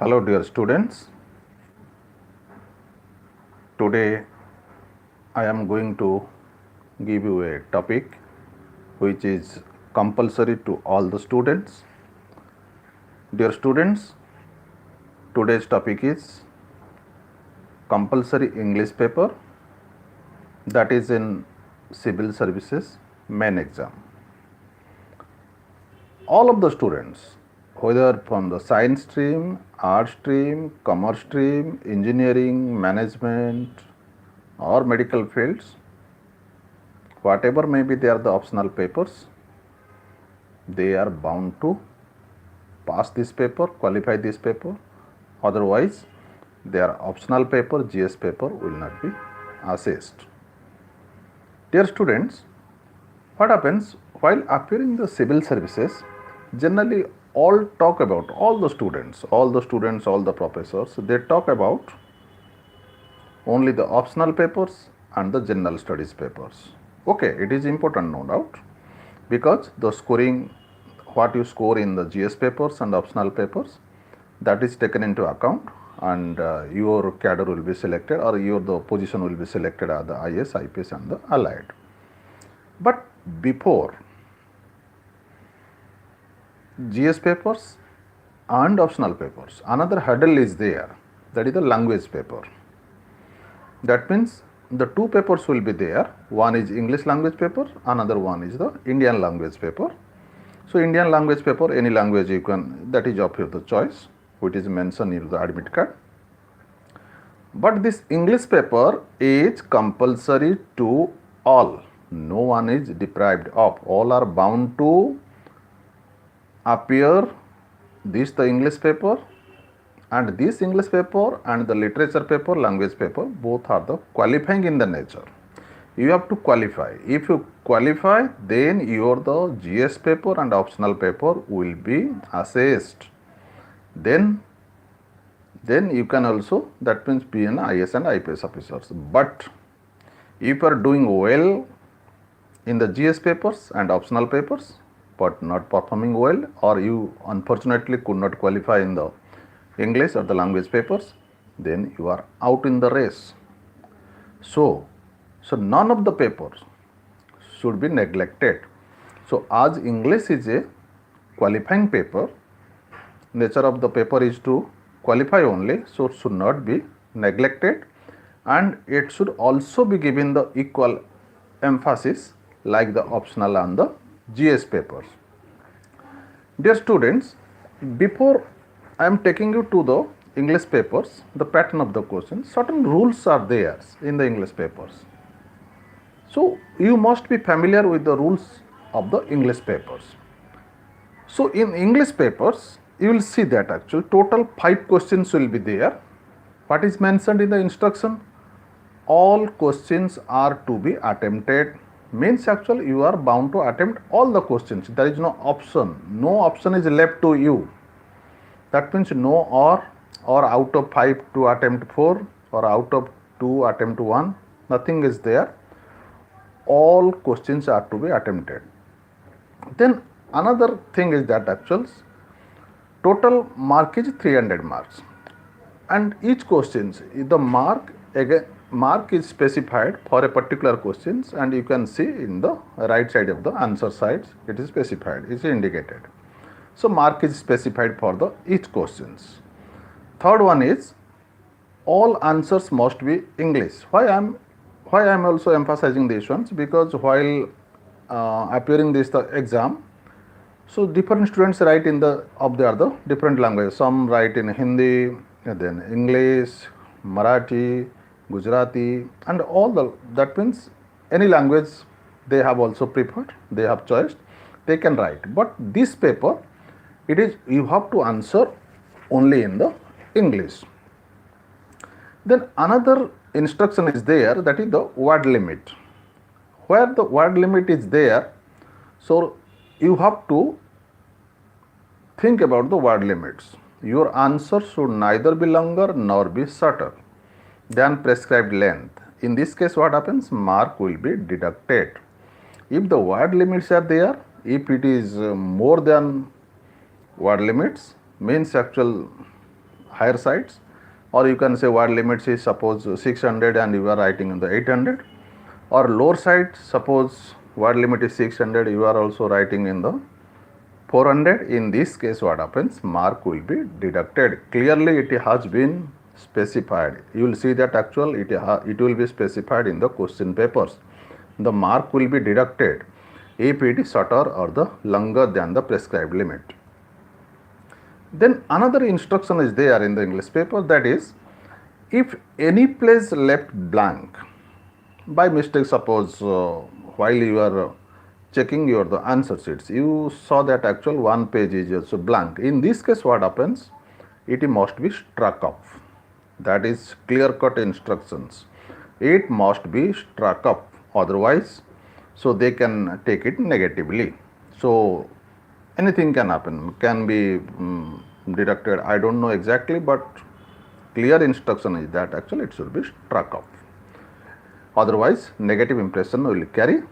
Hello dear students, today I am going to give you a topic which is compulsory to all the students. Dear students, today's topic is compulsory English paper, that is in civil services main exam. All of the students, whether from the science stream, art stream, commerce stream, engineering, management or medical fields, whatever may be they are the optional papers, they are bound to pass this paper, qualify this paper. Otherwise, their optional paper, GS paper will not be assessed. Dear students, what happens while appearing the civil services, generally all talk about, all the students, all the professors, they talk about only the optional papers and the general studies papers. Okay, it is important, no doubt, because the scoring, what you score in the GS papers and optional papers, that is taken into account, and your cadre will be selected, or the position will be selected as the IAS, IPS and the allied. But before GS papers and optional papers, another hurdle is there, that is the language paper. That means the two papers will be there, one is English language paper, another one is the Indian language paper. So Indian language paper, any language you can, that is of your choice, which is mentioned in the admit card. But this English paper is compulsory to all, no one is deprived of, all are bound to appear this the English paper, and this English paper and the literature paper, language paper, both are the qualifying in the nature. You have to qualify. If you qualify, then your the GS paper and optional paper will be assessed. Then you can also, that means be an IAS and IPS officers. But if you are doing well in the GS papers and optional papers, but not performing well, or you unfortunately could not qualify in the English or the language papers, then you are out in the race. So none of the papers should be neglected. So as English is a qualifying paper, nature of the paper is to qualify only, so it should not be neglected, and it should also be given the equal emphasis like the optional and the GS papers. Dear students, before I am taking you to the English papers, the pattern of the question, certain rules are there in the English papers. So you must be familiar with the rules of the English papers. So in English papers, you will see that actually total 5 questions will be there. What is mentioned in the instruction? All questions are to be attempted. Means actually you are bound to attempt all the questions. There is no option. No option is left to you. That means no or out of 5 to attempt 4, or out of 2 attempt 1. Nothing is there. All questions are to be attempted. Then another thing is that actually total mark is 300 marks, and each questions, the mark is specified for a particular questions, and you can see in the right side of the answer sides it is specified, it is indicated. So mark is specified for the each questions. Third one is all answers must be English. Why I am also emphasizing these ones, because while appearing this the exam, so different students write in the different languages. Some write in Hindi, then English, Marathi, Gujarati, and all the, that means any language they have also preferred, they have choiced, they can write. But this paper, it is, you have to answer only in the English. Then another instruction is there, that is the word limit. Where the word limit is there, so you have to think about the word limits. Your answer should neither be longer nor be shorter than prescribed length. In this case, what happens? Mark will be deducted. If the word limits are there, if it is more than word limits, means actual higher sides, or you can say word limits is suppose 600 and you are writing in the 800, or lower side, suppose word limit is 600, you are also writing in the 400. In this case, what happens? Mark will be deducted. Clearly it has been specified. You will see that actual it will be specified in the question papers. The mark will be deducted if it is shorter or the longer than the prescribed limit. Then another instruction is there in the English paper, that is, if any place left blank by mistake, suppose while you are checking the answer sheets, you saw that actual one page is also blank. In this case, what happens? It must be struck off. That is clear cut instructions. It must be struck up, otherwise, so they can take it negatively. So anything can happen, can be deducted. I don't know exactly, but clear instruction is that actually it should be struck off. Otherwise, negative impression will carry.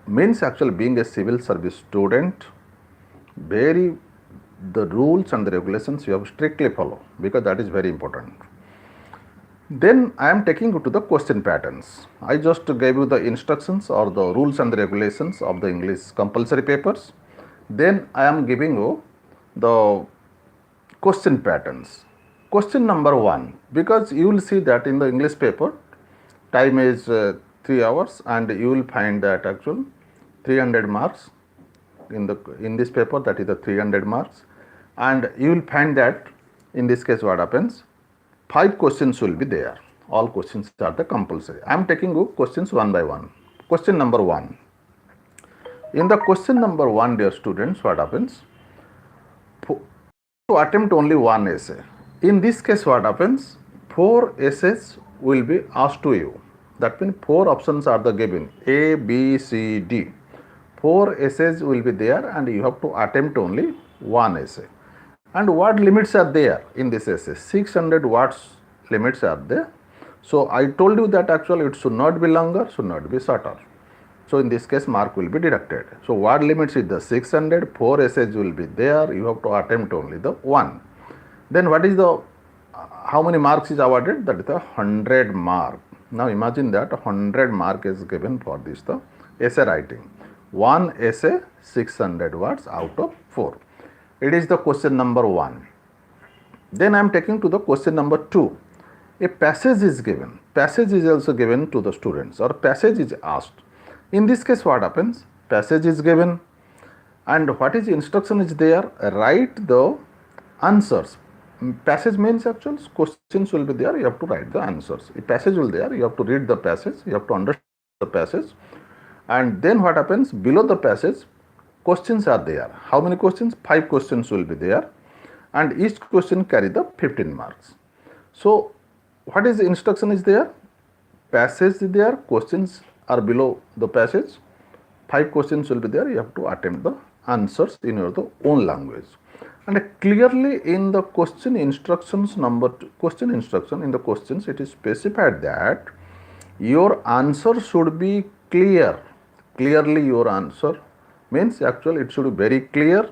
Means actually being a civil service student, the rules and the regulations you have strictly follow, because that is very important. Then I am taking you to the question patterns. I just gave you the instructions or the rules and the regulations of the English compulsory papers. Then I am giving you the question patterns. Question number 1, because you will see that in the English paper, time is 3 hours and you will find that actual 300 marks in this paper, that is the 300 marks, and you will find that in this case what happens, 5 questions will be there. All questions are the compulsory. I am taking you questions one by one. Question number 1. In the question number 1, dear students, what happens? To attempt only one essay. In this case, what happens? 4 essays will be asked to you. That means 4 options are the given, A, B, C, D. 4 essays will be there and you have to attempt only one essay. And word limits are there in this essay. 600 words limits are there. So I told you that actually it should not be longer, should not be shorter. So in this case, mark will be deducted. So word limits is the 600, 4 essays will be there. You have to attempt only the one. Then what is the, how many marks is awarded? That is the 100 mark. Now imagine that 100 mark is given for this, the essay writing. One essay, 600 words out of 4. It is the question number 1. Then I am taking to the question number 2. A passage is given. Passage is also given to the students, or passage is asked. In this case, what happens? Passage is given, and what is instruction is there? Write the answers. Passage means actual questions will be there. You have to write the answers. A passage will be there. You have to read the passage. You have to understand the passage. And then what happens? Below the passage, questions are there. How many questions? 5 questions will be there, and each question carry the 15 marks. So what is the instruction is there? Passage is there. Questions are below the passage. 5 questions will be there. You have to attempt the answers in your own language. And clearly in the question instructions number 2, question instruction in the questions, it is specified that your answer should be clear. Clearly your answer means actually it should be very clear,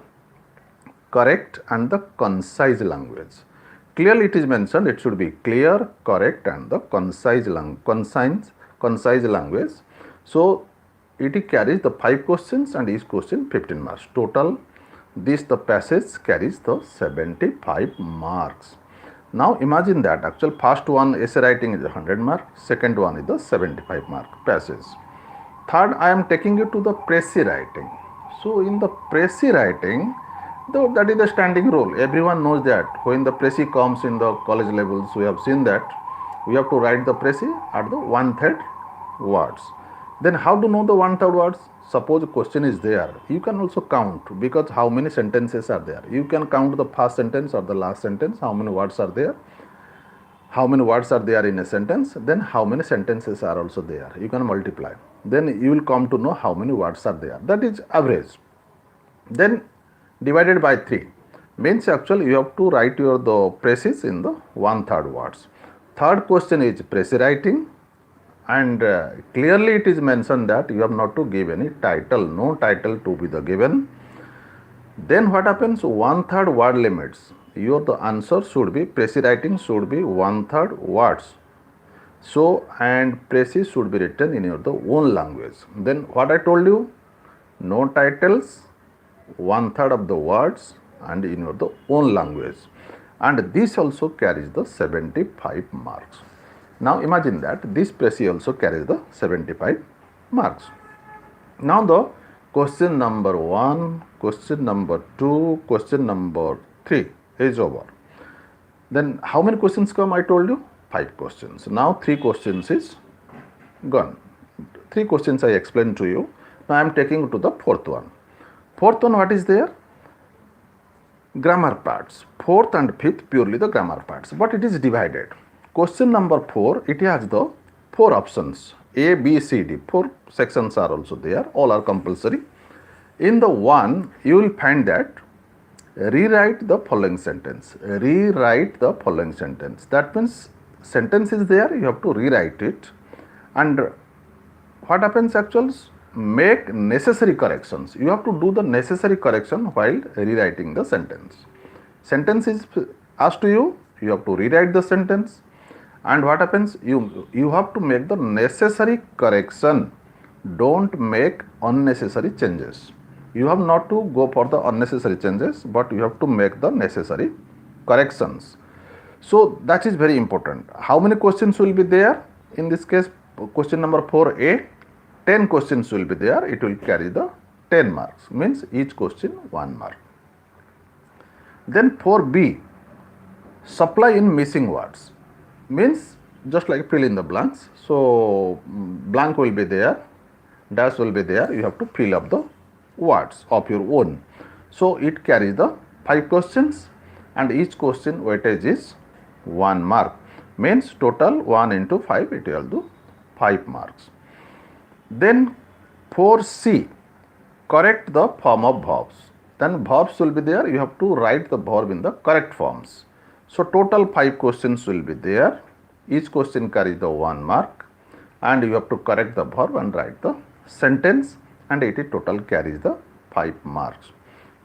correct, and the concise language. Clearly it is mentioned it should be clear, correct, and the concise language. So it carries the 5 questions and each question 15 marks. Total the passage carries the 75 marks. Now imagine that actual first one essay writing is 100 marks, second one is the 75 mark passage. Third, I am taking you to the précis writing. So in the précis writing, that is the standing rule. Everyone knows that when the précis comes in the college levels, we have seen that we have to write the précis at the 1/3 words. Then how to know the 1/3 words? Suppose a question is there, you can also count, because how many sentences are there. You can count the first sentence or the last sentence, how many words are there, how many words are there in a sentence, then how many sentences are also there. You can multiply. Then you will come to know how many words are there. That is average. Then divided by 3 means actually you have to write the précis in the 1/3 words. Third question is précis writing. And clearly it is mentioned that you have not to give any title, no title to be the given. Then what happens? 1/3 word limits. your the answer should be, Prezi writing should be 1/3 words. So and Prezi should be written in your the own language. Then what I told you, no titles, 1/3 of the words and in your the own language, and this also carries the 75 marks. Now imagine that this Prezi also carries the 75 marks. Now the question number 1, question number 2, question number 3 is over. Then how many questions come? I told you 5 questions. Now 3 questions is gone. 3 questions I explained to you. Now I am taking to the fourth one. Fourth one, what is there? Grammar parts. Fourth and fifth purely the grammar parts, but it is divided. Question number 4, it has the 4 options, A, B, C, D. 4 sections are also there, all are compulsory. In the 1, you will find that rewrite the following sentence. Rewrite the following sentence. That means sentence is there, you have to rewrite it. And what happens actually? Make necessary corrections. You have to do the necessary correction while rewriting the sentence. Sentence is asked to you, you have to rewrite the sentence. And what happens? You have to make the necessary correction. Don't make unnecessary changes. You have not to go for the unnecessary changes, but you have to make the necessary corrections. So that is very important. How many questions will be there? In this case, question number 4A, 10 questions will be there. It will carry the 10 marks, means each question 1 mark. Then 4B, supply in missing words, means just like fill in the blanks. So blank will be there, dash will be there, you have to fill up the words of your own. So it carries the 5 questions and each question weightage is 1 mark, means total 1 into 5, it will do 5 marks. Then 4C, correct the form of verbs. Then verbs will be there, you have to write the verb in the correct forms. So total 5 questions will be there, each question carries the 1 mark, and you have to correct the verb and write the sentence, and it total carries the 5 marks.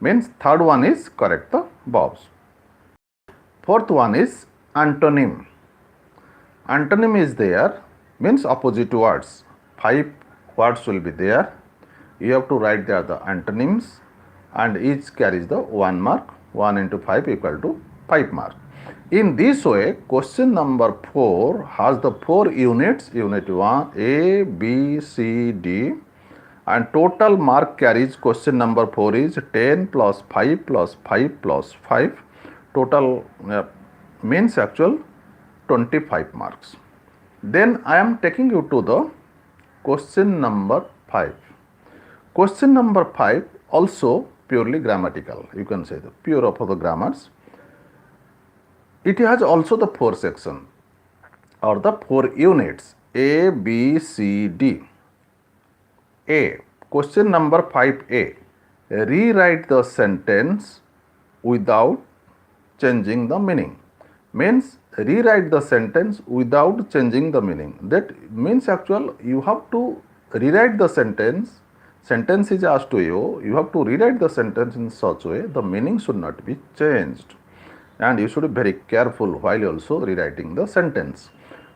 Means third one is correct the verbs. Fourth one is antonym. Antonym is there, means opposite words. 5 words will be there, you have to write there the antonyms, and each carries the 1 mark. 1 into 5 equal to 5 marks. In this way, question number 4 has the 4 units, unit 1, A, B, C, D, and total mark carries question number 4 is 10 plus 5 plus 5 plus 5, total means actual 25 marks. Then I am taking you to the question number 5. Question number 5 also purely grammatical, you can say the pure of the grammars. It has also the 4 section or the 4 units, A, B, C, D. A, question number 5A, rewrite the sentence without changing the meaning. Means rewrite the sentence without changing the meaning. That means actual you have to rewrite the sentence. Sentence is asked to you, you have to rewrite the sentence in such way the meaning should not be changed, and you should be very careful while also rewriting the sentence.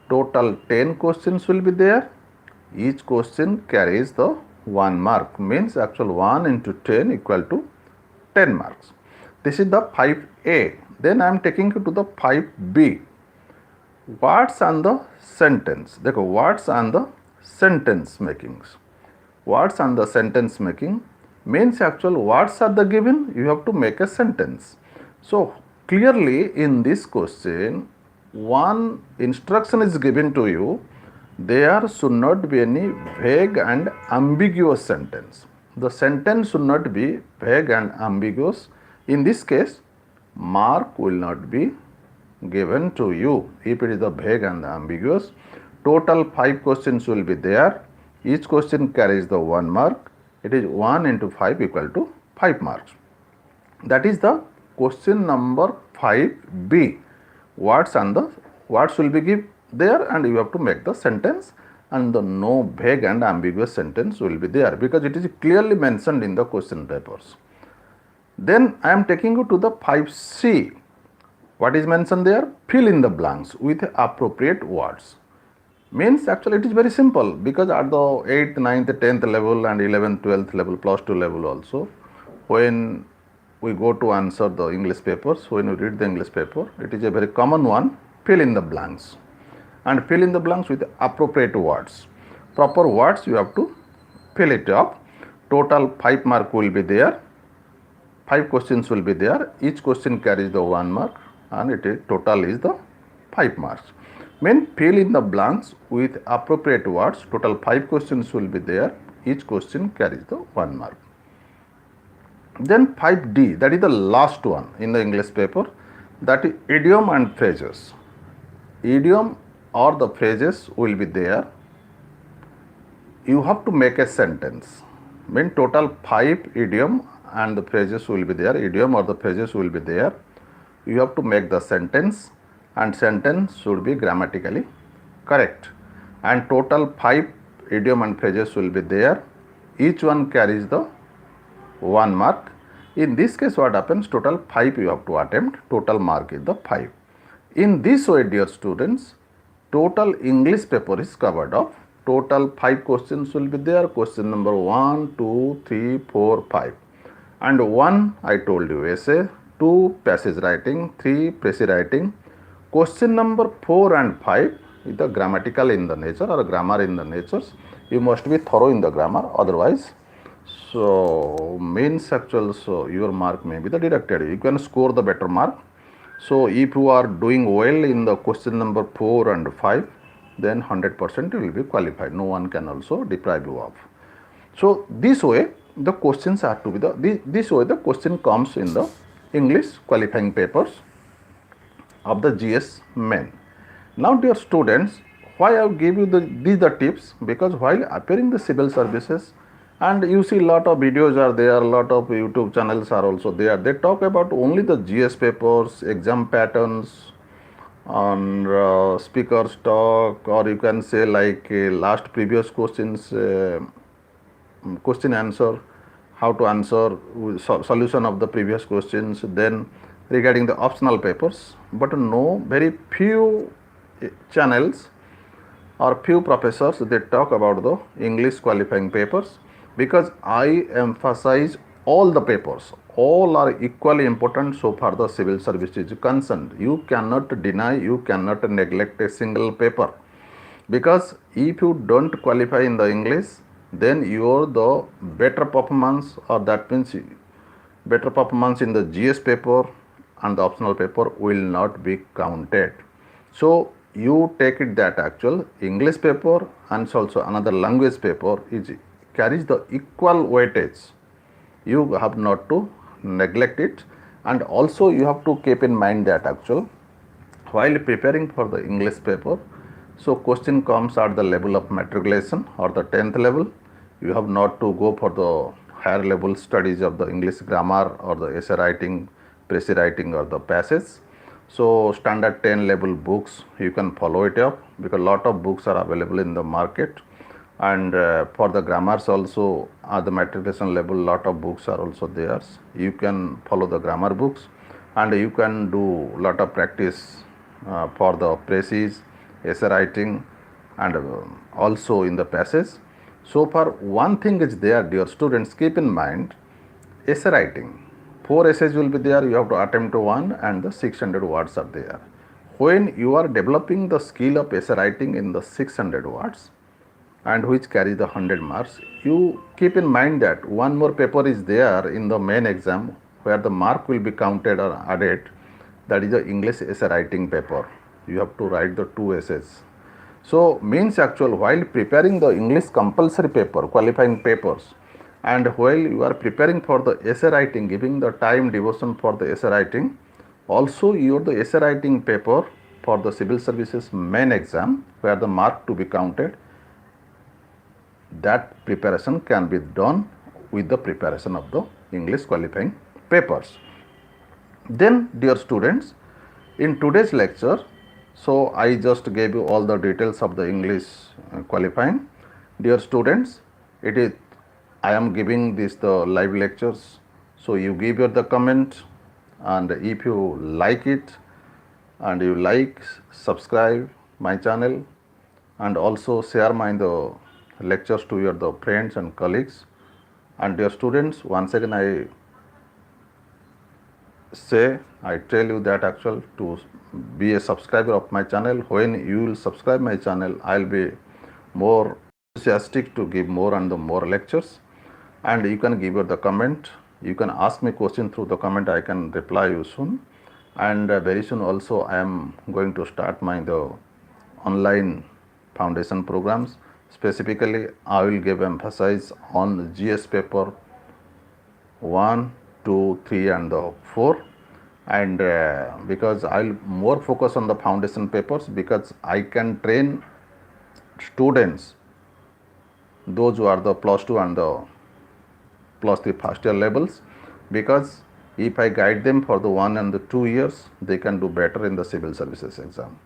Total 10 questions will be there, each question carries the 1 mark, means actual 1 into 10 equal to 10 marks. This is the 5A. Then I am taking you to the 5B, words and the sentence. देखो words and the sentence makings. Words and the sentence making means actual words are the given, you have to make a sentence. So clearly in this question, one instruction is given to you, there should not be any vague and ambiguous sentence. The sentence should not be vague and ambiguous. In this case, mark will not be given to you if it is the vague and the ambiguous. Total 5 questions will be there, each question carries the 1 mark, it is 1 into 5 equal to 5 marks. That is the question number 5B. Words and the words will be given there, and you have to make the sentence, and the no vague and ambiguous sentence will be there because it is clearly mentioned in the question papers. Then I am taking you to the 5C. What is mentioned there? Fill in the blanks with appropriate words. Means actually it is very simple, because at the 8th, 9th, 10th level and 11th, 12th level, plus 2 level also, when we go to answer the English papers, when we read the English paper, it is a very common one, fill in the blanks. And fill in the blanks with appropriate words. Proper words you have to fill it up. Total 5 mark will be there. 5 questions will be there. Each question carries the 1 mark, and it is total is the 5 marks. Mean fill in the blanks with appropriate words. Total 5 questions will be there. Each question carries the 1 mark. Then 5D, that is the last one in the English paper, that is idiom and phrases. Idiom or the phrases will be there. You have to make a sentence. Mean total 5 idiom and the phrases will be there. Idiom or the phrases will be there. You have to make the sentence, and sentence should be grammatically correct. And total 5 idiom and phrases will be there. Each one carries the 1 mark. In this case, what happens? Total 5 you have to attempt. Total mark is the 5. In this way, dear students, total English paper is covered up. Total 5 questions will be there. Question number 1, 2, 3, 4, 5. And 1 I told you essay, 2 passage writing, 3 précis writing. Question number 4 and 5 is the grammatical in the nature or grammar in the natures. You must be thorough in the grammar, otherwise so means actual, so your mark may be the deducted. You can score the better mark. So if you are doing well in the question number 4 and 5, then 100% you will be qualified. No one can also deprive you of. So this way the questions are to be this way the question comes in the English qualifying papers of the GS main. Now dear students, why I give you these tips? Because while appearing the civil services, and you see lot of videos are there, lot of YouTube channels are also there, they talk about only the GS papers, exam patterns, on speakers talk, or you can say like last previous questions, question answer, how to answer, solution of the previous questions, then regarding the optional papers. But no, very few channels or few professors they talk about the English qualifying papers, because I emphasize all the papers, all are equally important so far the civil service is concerned. You cannot deny, you cannot neglect a single paper, because if you don't qualify in the English, then your the better performance, or that means better performance in the GS paper and the optional paper will not be counted. So you take it that actual English paper and also another language paper is carries the equal weightage. You have not to neglect it, and also you have to keep in mind that actual while preparing for the English paper, so question comes at the level of matriculation or the 10th level. You have not to go for the higher level studies of the English grammar or the essay writing, précis writing or the passage. So standard 10 level books you can follow it up, because lot of books are available in the market. And for the grammars also at the matriculation level, lot of books are also there. You can follow the grammar books, and you can do lot of practice for the précis, essay writing, and also in the passage. So far one thing is there, dear students, keep in mind, essay writing, 4 essays will be there, you have to attempt to 1, and the 600 words are there. When you are developing the skill of essay writing in the 600 words, and which carries the 100 marks, you keep in mind that one more paper is there in the main exam where the mark will be counted or added, that is the English essay writing paper. You have to write the 2 essays. So means actual while preparing the English compulsory paper, qualifying papers, and while you are preparing for the essay writing, giving the time devotion for the essay writing, also you the essay writing paper for the civil services main exam where the mark to be counted, that preparation can be done with the preparation of the English qualifying papers. Then dear students, in today's lecture, so I just gave you all the details of the English qualifying. Dear students, it is I am giving this the live lectures, so you give your the comment, and if you like it, and you like, subscribe my channel, and also share my the lectures to your the friends and colleagues. And dear students, once again I tell you that actual to be a subscriber of my channel. When you will subscribe my channel, I'll be more enthusiastic to give more and the more lectures. And you can give the comment, you can ask me question through the comment, I can reply you soon. And very soon also I am going to start my the online foundation programs. Specifically, I will give emphasis on GS paper 1, 2, 3 and the 4. And because I'll more focus on the foundation papers, because I can train students, those who are the plus 2 and the plus 3 first year levels, because if I guide them for the 1 and the 2 years, they can do better in the civil services exam.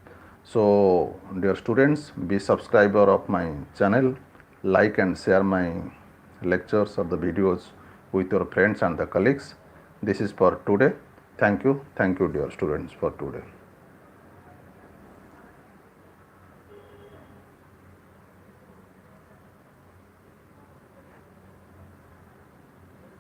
So dear students, be subscriber of my channel, like and share my lectures or the videos with your friends and the colleagues. This is for today. Thank you dear students for today.